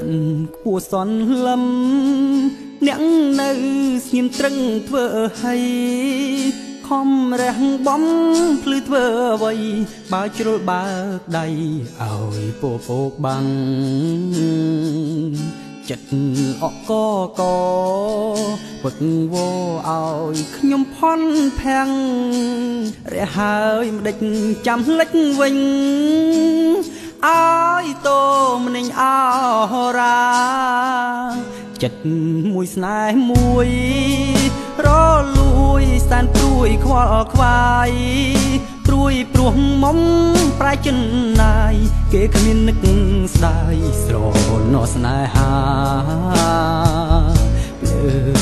បានគួសន់លំអ្នកនៅស្ងៀមត្រឹងធ្វើឲ្យខំរះបំភ្លឺធ្វើអ្វីបើជ្រុលបើកដៃឲ្យពពកបាំងចិត្តអកកវឹកវឲ្យខ្ញុំផន់ភាំងរះហើយមិនដេចចាំលិចវិញឲ្យតោមនិញអរាចិត្តមួយស្នេហ៍មួយរលួយសែនព្រួយខ្វល់ខ្វាយព្រួយព្រោះមុំប្រែចិនណាយគេគ្មាននឹកស្ដាយស្រណោះស្នេហា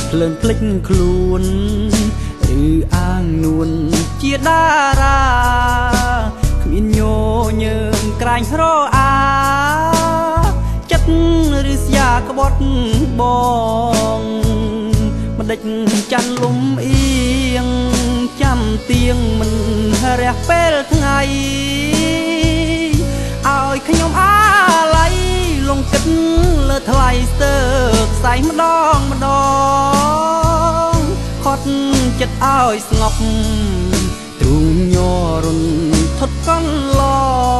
ភ្លើងភ្លេចខ្លួនឬអាងនួនជាតារាគ្មានញញើងក្រាញ់រអាចិត្តឬស្យាក្បត់បងមិនដេចចាន់លំអៀងចាំទៀងមិនរះពេលថ្ងៃឲ្យខ្ញុំអាឡ័យលងគិតលើថ្លៃស្ទើខ្សែម្ដងម្ដងខត់ចិត្តឲ្យស្ងប់ទ្រូងញ័ររុនថត់កន្ល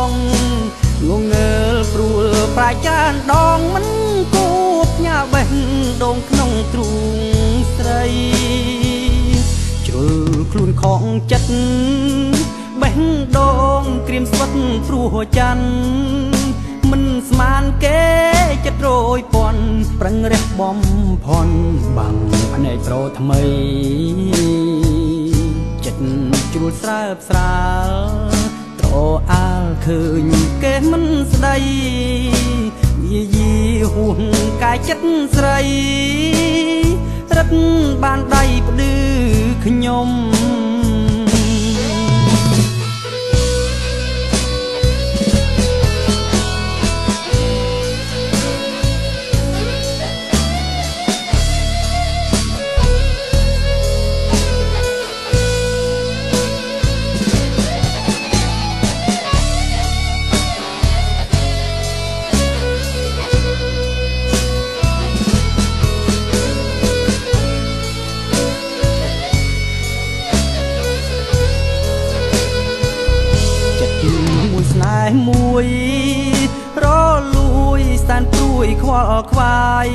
ងងងើលព្រួលប្រាចានដងមិនគួបញ៉ាបេះដងក្នុងទ្រូងស្រីជ្រុលខ្លួនខងចិត្តបេះដងក្រៀមស្វិតព្រោះច័ន្ទមិនស្មានគេចិត្តរយពន់ប្រឹងរះបំផន់បាំងភ្នែកប្រថ្មីចិត្តជ្រួលស្រើបស្រាលត្រអាលឃើញគេមិនស្ដីយាយីហួងកាយចិត្តស្រីរឹតបានដៃផ្ដឺខ្ញុំមួយរលួយសែនព្រួយខ្វល់ខ្វាយ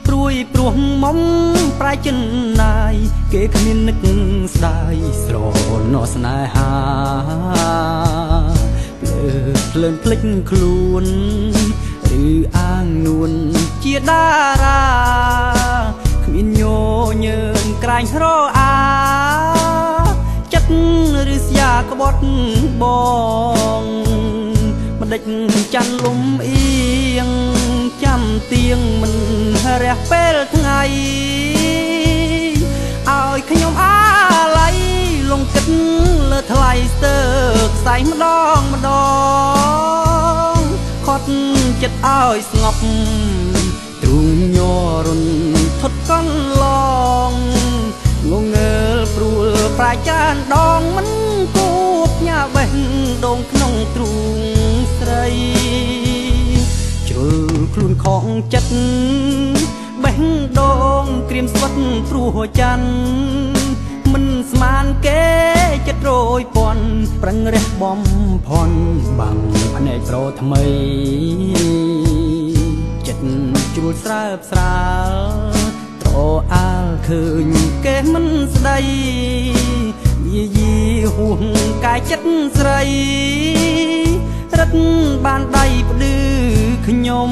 ព្រួយព្រោះមុំប្រែចិនណាយគេគ្មាននឹកស្ដាយស្រណោះស្នេហាភ្លើងភ្លេចខ្លួនឬអាងនួនជាតារាគ្មានញញើងក្រាញ់រអាចិត្តឬស្យាក្បត់បងមិនដេចចាន់លំអៀងចាំទៀងមិនរះពេលថ្ងៃឲ្យខ្ញុំអាឡ័យលងគិតលើថ្លៃស្ទើខ្សែម្ដងម្ដងខត់ចិត្តឲ្យស្ងប់ទ្រូងញ័ររុនថត់កន្លងងងើលព្រួលប្រាចានដងមិនគួបញ៉ាបេះដងក្នុងទ្រូងស្រីជ្រុលខ្លួនខងចិត្តបេះដងក្រៀមស្វិតព្រោះច័ន្ទមិនស្មានគេចិត្តរយពន់ប្រឹងរះបំផន់បាំងភ្នែកប្រថ្មីចិត្តជ្រួលស្រើបស្រាលត្រអាលឃើញគេមិនស្ដីយាយីហួងកាយចិត្តស្រីរឹតបានដៃផ្ដឺខ្ញុំ